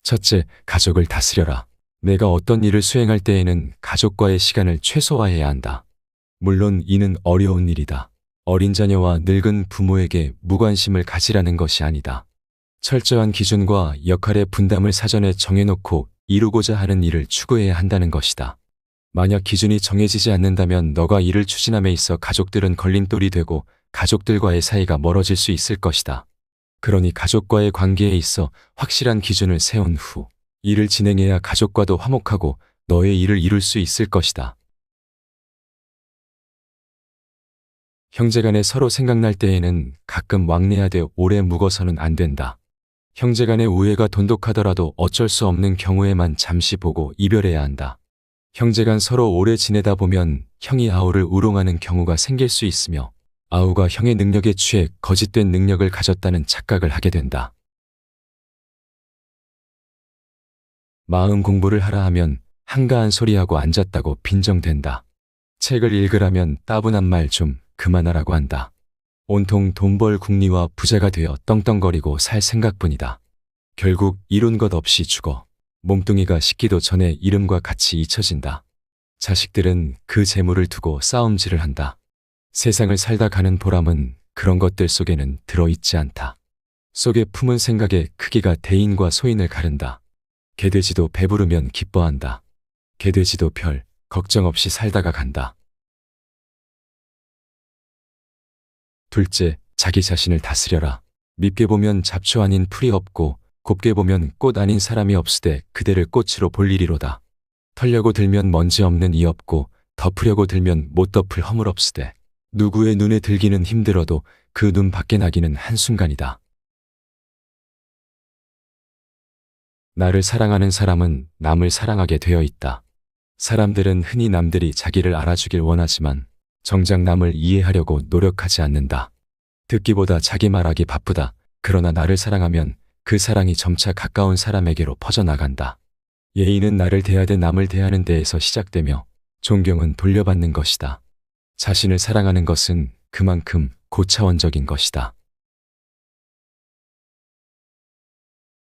첫째, 가족을 다스려라. 내가 어떤 일을 수행할 때에는 가족과의 시간을 최소화해야 한다. 물론 이는 어려운 일이다. 어린 자녀와 늙은 부모에게 무관심을 가지라는 것이 아니다. 철저한 기준과 역할의 분담을 사전에 정해놓고 이루고자 하는 일을 추구해야 한다는 것이다. 만약 기준이 정해지지 않는다면 너가 일을 추진함에 있어 가족들은 걸림돌이 되고 가족들과의 사이가 멀어질 수 있을 것이다. 그러니 가족과의 관계에 있어 확실한 기준을 세운 후 일을 진행해야 가족과도 화목하고 너의 일을 이룰 수 있을 것이다. 형제간에 서로 생각날 때에는 가끔 왕래하되 오래 묵어서는 안 된다. 형제간의 우애가 돈독하더라도 어쩔 수 없는 경우에만 잠시 보고 이별해야 한다. 형제간 서로 오래 지내다 보면 형이 아우를 우롱하는 경우가 생길 수 있으며 아우가 형의 능력에 취해 거짓된 능력을 가졌다는 착각을 하게 된다. 마음 공부를 하라 하면 한가한 소리하고 앉았다고 빈정된다. 책을 읽으라면 따분한 말 좀 그만하라고 한다. 온통 돈벌 궁리와 부자가 되어 떵떵거리고 살 생각뿐이다. 결국 이룬 것 없이 죽어 몸뚱이가 식기도 전에 이름과 같이 잊혀진다. 자식들은 그 재물을 두고 싸움질을 한다. 세상을 살다 가는 보람은 그런 것들 속에는 들어있지 않다. 속에 품은 생각의 크기가 대인과 소인을 가른다. 개돼지도 배부르면 기뻐한다. 개돼지도 별 걱정 없이 살다가 간다. 둘째, 자기 자신을 다스려라. 밉게 보면 잡초 아닌 풀이 없고 곱게 보면 꽃 아닌 사람이 없으되 그대를 꽃으로 볼 일이로다. 털려고 들면 먼지 없는 이 없고 덮으려고 들면 못 덮을 허물 없으되 누구의 눈에 들기는 힘들어도 그 눈 밖에 나기는 한순간이다. 나를 사랑하는 사람은 남을 사랑하게 되어 있다. 사람들은 흔히 남들이 자기를 알아주길 원하지만 정작 남을 이해하려고 노력하지 않는다. 듣기보다 자기 말하기 바쁘다. 그러나 나를 사랑하면 그 사랑이 점차 가까운 사람에게로 퍼져나간다. 예의는 나를 대하되 남을 대하는 데에서 시작되며 존경은 돌려받는 것이다. 자신을 사랑하는 것은 그만큼 고차원적인 것이다.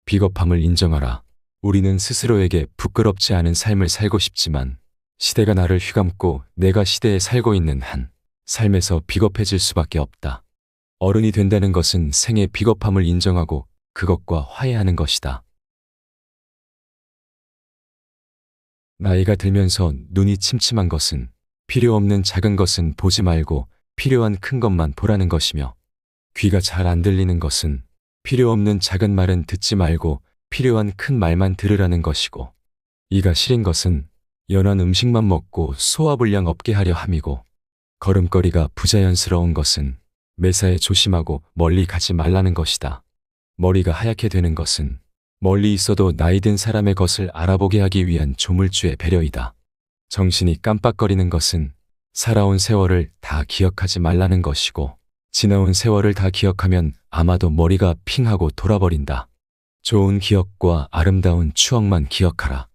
비겁함을 인정하라. 우리는 스스로에게 부끄럽지 않은 삶을 살고 싶지만 시대가 나를 휘감고 내가 시대에 살고 있는 한 삶에서 비겁해질 수밖에 없다. 어른이 된다는 것은 생의 비겁함을 인정하고 그것과 화해하는 것이다. 나이가 들면서 눈이 침침한 것은 필요 없는 작은 것은 보지 말고 필요한 큰 것만 보라는 것이며 귀가 잘 안 들리는 것은 필요 없는 작은 말은 듣지 말고 필요한 큰 말만 들으라는 것이고 이가 시린 것은 연한 음식만 먹고 소화불량 없게 하려 함이고 걸음걸이가 부자연스러운 것은 매사에 조심하고 멀리 가지 말라는 것이다. 머리가 하얗게 되는 것은 멀리 있어도 나이 든 사람의 것을 알아보게 하기 위한 조물주의 배려이다. 정신이 깜빡거리는 것은 살아온 세월을 다 기억하지 말라는 것이고 지나온 세월을 다 기억하면 아마도 머리가 핑하고 돌아버린다. 좋은 기억과 아름다운 추억만 기억하라.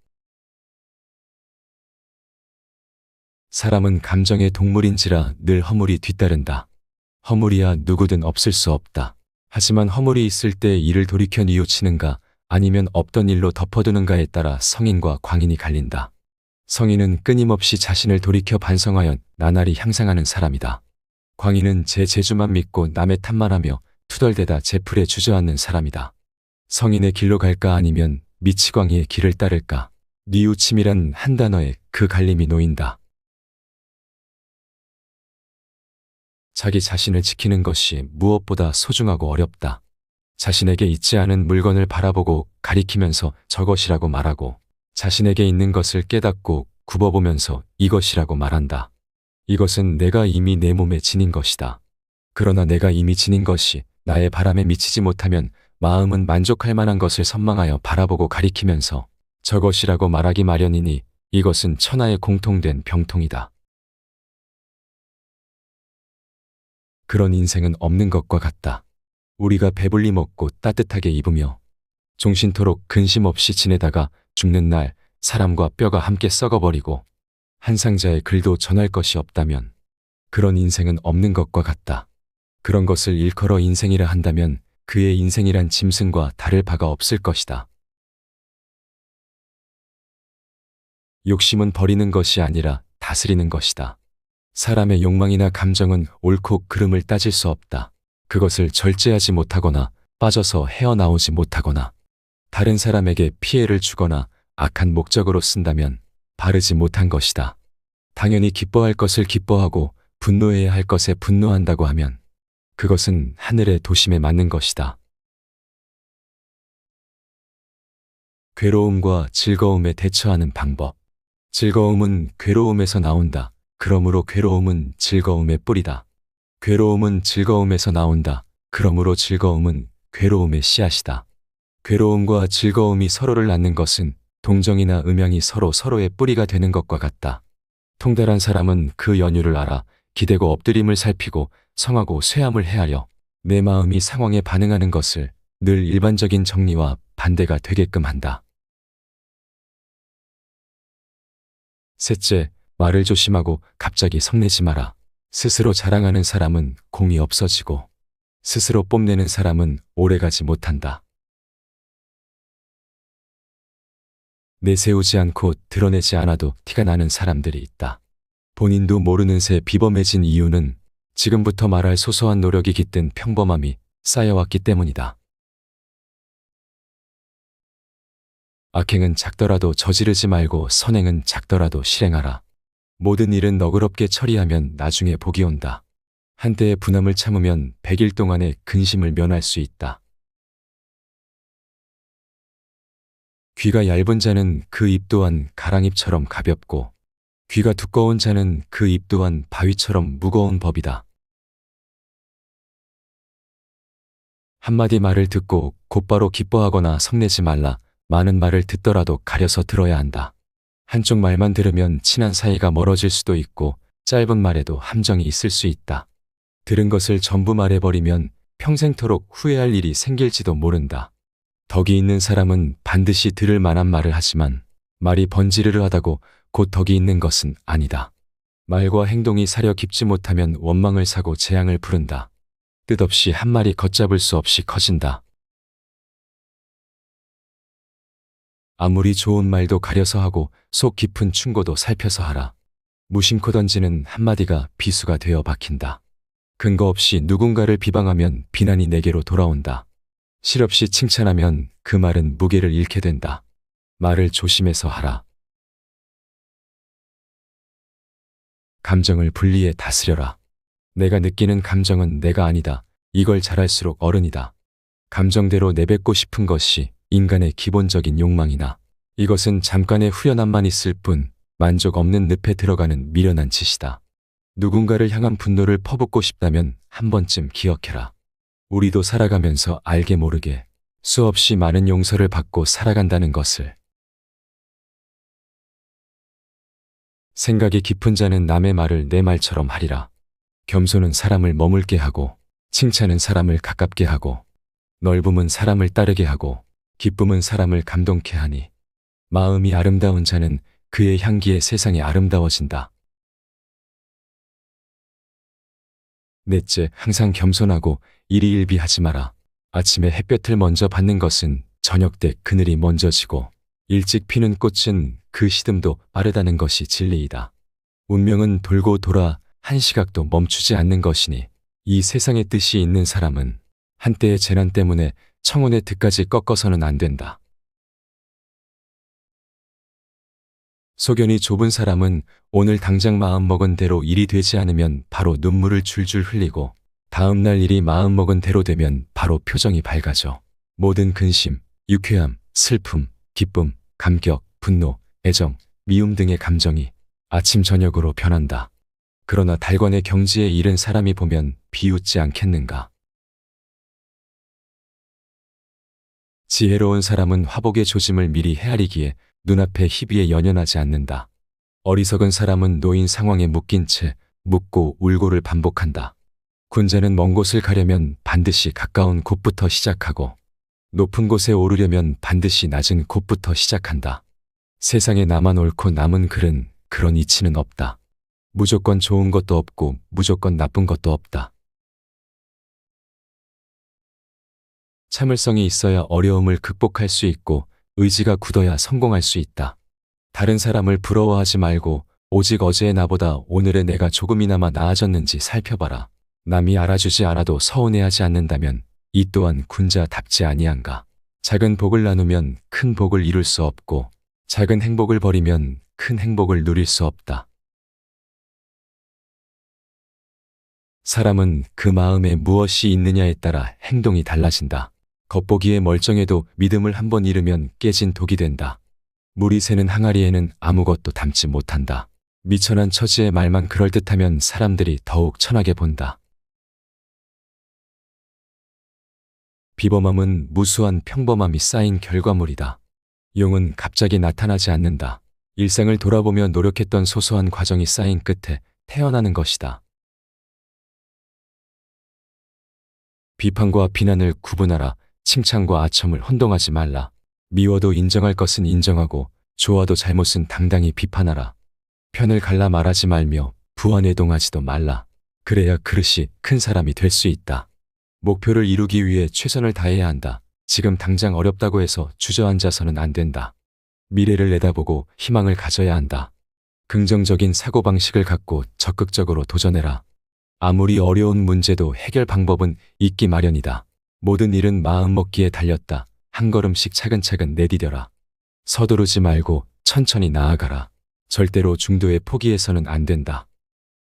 사람은 감정의 동물인지라 늘 허물이 뒤따른다. 허물이야 누구든 없을 수 없다. 하지만 허물이 있을 때 이를 돌이켜 뉘우치는가 아니면 없던 일로 덮어두는가에 따라 성인과 광인이 갈린다. 성인은 끊임없이 자신을 돌이켜 반성하여 나날이 향상하는 사람이다. 광인은 제 재주만 믿고 남의 탓만 하며 투덜대다 제 풀에 주저앉는 사람이다. 성인의 길로 갈까 아니면 미치광이의 길을 따를까? 뉘우침이란 한 단어에 그 갈림이 놓인다. 자기 자신을 지키는 것이 무엇보다 소중하고 어렵다. 자신에게 있지 않은 물건을 바라보고 가리키면서 저것이라고 말하고 자신에게 있는 것을 깨닫고 굽어보면서 이것이라고 말한다. 이것은 내가 이미 내 몸에 지닌 것이다. 그러나 내가 이미 지닌 것이 나의 바람에 미치지 못하면 마음은 만족할 만한 것을 선망하여 바라보고 가리키면서 저것이라고 말하기 마련이니 이것은 천하의 공통된 병통이다. 그런 인생은 없는 것과 같다. 우리가 배불리 먹고 따뜻하게 입으며 종신토록 근심 없이 지내다가 죽는 날 사람과 뼈가 함께 썩어버리고 한 상자의 글도 전할 것이 없다면 그런 인생은 없는 것과 같다. 그런 것을 일컬어 인생이라 한다면 그의 인생이란 짐승과 다를 바가 없을 것이다. 욕심은 버리는 것이 아니라 다스리는 것이다. 사람의 욕망이나 감정은 옳고 그름을 따질 수 없다. 그것을 절제하지 못하거나 빠져서 헤어나오지 못하거나 다른 사람에게 피해를 주거나 악한 목적으로 쓴다면 바르지 못한 것이다. 당연히 기뻐할 것을 기뻐하고 분노해야 할 것에 분노한다고 하면 그것은 하늘의 도심에 맞는 것이다. 괴로움과 즐거움에 대처하는 방법. 즐거움은 괴로움에서 나온다. 그러므로 괴로움은 즐거움의 뿌리다. 괴로움은 즐거움에서 나온다. 그러므로 즐거움은 괴로움의 씨앗이다. 괴로움과 즐거움이 서로를 낳는 것은 동정이나 음양이 서로 서로의 뿌리가 되는 것과 같다. 통달한 사람은 그 연유를 알아 기대고 엎드림을 살피고 성하고 쇠함을 헤아려 내 마음이 상황에 반응하는 것을 늘 일반적인 정리와 반대가 되게끔 한다. 셋째, 말을 조심하고 갑자기 성내지 마라. 스스로 자랑하는 사람은 공이 없어지고 스스로 뽐내는 사람은 오래가지 못한다. 내세우지 않고 드러내지 않아도 티가 나는 사람들이 있다. 본인도 모르는 새 비범해진 이유는 지금부터 말할 소소한 노력이 깃든 평범함이 쌓여왔기 때문이다. 악행은 작더라도 저지르지 말고 선행은 작더라도 실행하라. 모든 일은 너그럽게 처리하면 나중에 복이 온다. 한때의 분함을 참으면 100일 동안의 근심을 면할 수 있다. 귀가 얇은 자는 그 입 또한 가랑잎처럼 가볍고 귀가 두꺼운 자는 그 입 또한 바위처럼 무거운 법이다. 한마디 말을 듣고 곧바로 기뻐하거나 성내지 말라. 많은 말을 듣더라도 가려서 들어야 한다. 한쪽 말만 들으면 친한 사이가 멀어질 수도 있고 짧은 말에도 함정이 있을 수 있다. 들은 것을 전부 말해버리면 평생토록 후회할 일이 생길지도 모른다. 덕이 있는 사람은 반드시 들을 만한 말을 하지만 말이 번지르르하다고 곧 덕이 있는 것은 아니다. 말과 행동이 사려 깊지 못하면 원망을 사고 재앙을 부른다. 뜻없이 한 말이 걷잡을 수 없이 커진다. 아무리 좋은 말도 가려서 하고 속 깊은 충고도 살펴서 하라. 무심코 던지는 한마디가 비수가 되어 박힌다. 근거 없이 누군가를 비방하면 비난이 내게로 돌아온다. 실없이 칭찬하면 그 말은 무게를 잃게 된다. 말을 조심해서 하라. 감정을 분리해 다스려라. 내가 느끼는 감정은 내가 아니다. 이걸 잘할수록 어른이다. 감정대로 내뱉고 싶은 것이 인간의 기본적인 욕망이나 이것은 잠깐의 후련함만 있을 뿐 만족 없는 늪에 들어가는 미련한 짓이다. 누군가를 향한 분노를 퍼붓고 싶다면 한 번쯤 기억해라. 우리도 살아가면서 알게 모르게 수없이 많은 용서를 받고 살아간다는 것을. 생각이 깊은 자는 남의 말을 내 말처럼 하리라. 겸손은 사람을 머물게 하고 칭찬은 사람을 가깝게 하고 넓음은 사람을 따르게 하고 기쁨은 사람을 감동케 하니 마음이 아름다운 자는 그의 향기에 세상이 아름다워진다. 넷째, 항상 겸손하고 일희일비하지 마라. 아침에 햇볕을 먼저 받는 것은 저녁 때 그늘이 먼저 지고 일찍 피는 꽃은 그 시듬도 빠르다는 것이 진리이다. 운명은 돌고 돌아 한 시각도 멈추지 않는 것이니 이 세상의 뜻이 있는 사람은 한때의 재난 때문에 청혼의 득까지 꺾어서는 안 된다. 소견이 좁은 사람은 오늘 당장 마음먹은 대로 일이 되지 않으면 바로 눈물을 줄줄 흘리고 다음날 일이 마음먹은 대로 되면 바로 표정이 밝아져. 모든 근심, 유쾌함, 슬픔, 기쁨, 감격, 분노, 애정, 미움 등의 감정이 아침 저녁으로 변한다. 그러나 달관의 경지에 이른 사람이 보면 비웃지 않겠는가. 지혜로운 사람은 화복의 조짐을 미리 헤아리기에 눈앞에 희비에 연연하지 않는다. 어리석은 사람은 놓인 상황에 묶인 채 묻고 울고를 반복한다. 군자는 먼 곳을 가려면 반드시 가까운 곳부터 시작하고 높은 곳에 오르려면 반드시 낮은 곳부터 시작한다. 세상에 나만 옳고 남은 글은 그런 이치는 없다. 무조건 좋은 것도 없고 무조건 나쁜 것도 없다. 참을성이 있어야 어려움을 극복할 수 있고 의지가 굳어야 성공할 수 있다. 다른 사람을 부러워하지 말고 오직 어제의 나보다 오늘의 내가 조금이나마 나아졌는지 살펴봐라. 남이 알아주지 않아도 서운해하지 않는다면 이 또한 군자답지 아니한가. 작은 복을 나누면 큰 복을 이룰 수 없고 작은 행복을 버리면 큰 행복을 누릴 수 없다. 사람은 그 마음에 무엇이 있느냐에 따라 행동이 달라진다. 겉보기에 멀쩡해도 믿음을 한번 잃으면 깨진 독이 된다. 물이 새는 항아리에는 아무것도 담지 못한다. 미천한 처지의 말만 그럴듯하면 사람들이 더욱 천하게 본다. 비범함은 무수한 평범함이 쌓인 결과물이다. 용은 갑자기 나타나지 않는다. 일상을 돌아보며 노력했던 소소한 과정이 쌓인 끝에 태어나는 것이다. 비판과 비난을 구분하라. 칭찬과 아첨을 혼동하지 말라. 미워도 인정할 것은 인정하고 좋아도 잘못은 당당히 비판하라. 편을 갈라 말하지 말며 부안해동하지도 말라. 그래야 그릇이 큰 사람이 될 수 있다. 목표를 이루기 위해 최선을 다해야 한다. 지금 당장 어렵다고 해서 주저앉아서는 안 된다. 미래를 내다보고 희망을 가져야 한다. 긍정적인 사고방식을 갖고 적극적으로 도전해라. 아무리 어려운 문제도 해결 방법은 있기 마련이다. 모든 일은 마음먹기에 달렸다. 한 걸음씩 차근차근 내디뎌라. 서두르지 말고 천천히 나아가라. 절대로 중도에 포기해서는 안 된다.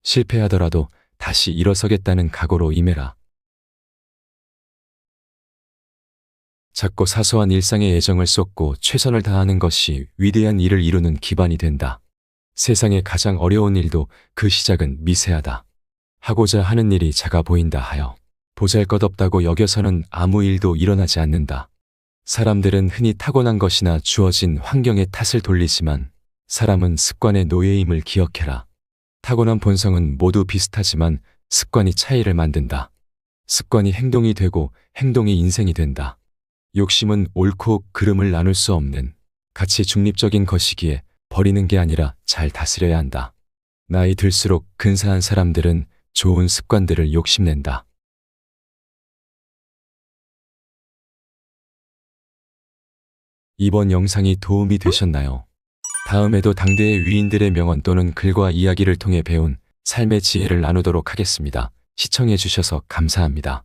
실패하더라도 다시 일어서겠다는 각오로 임해라. 작고 사소한 일상에 애정을 쏟고 최선을 다하는 것이 위대한 일을 이루는 기반이 된다. 세상의 가장 어려운 일도 그 시작은 미세하다. 하고자 하는 일이 작아 보인다 하여 보잘것없다고 여겨서는 아무 일도 일어나지 않는다. 사람들은 흔히 타고난 것이나 주어진 환경의 탓을 돌리지만 사람은 습관의 노예임을 기억해라. 타고난 본성은 모두 비슷하지만 습관이 차이를 만든다. 습관이 행동이 되고 행동이 인생이 된다. 욕심은 옳고 그름을 나눌 수 없는 가치 중립적인 것이기에 버리는 게 아니라 잘 다스려야 한다. 나이 들수록 근사한 사람들은 좋은 습관들을 욕심낸다. 이번 영상이 도움이 되셨나요? 다음에도 당대의 위인들의 명언 또는 글과 이야기를 통해 배운 삶의 지혜를 나누도록 하겠습니다. 시청해 주셔서 감사합니다.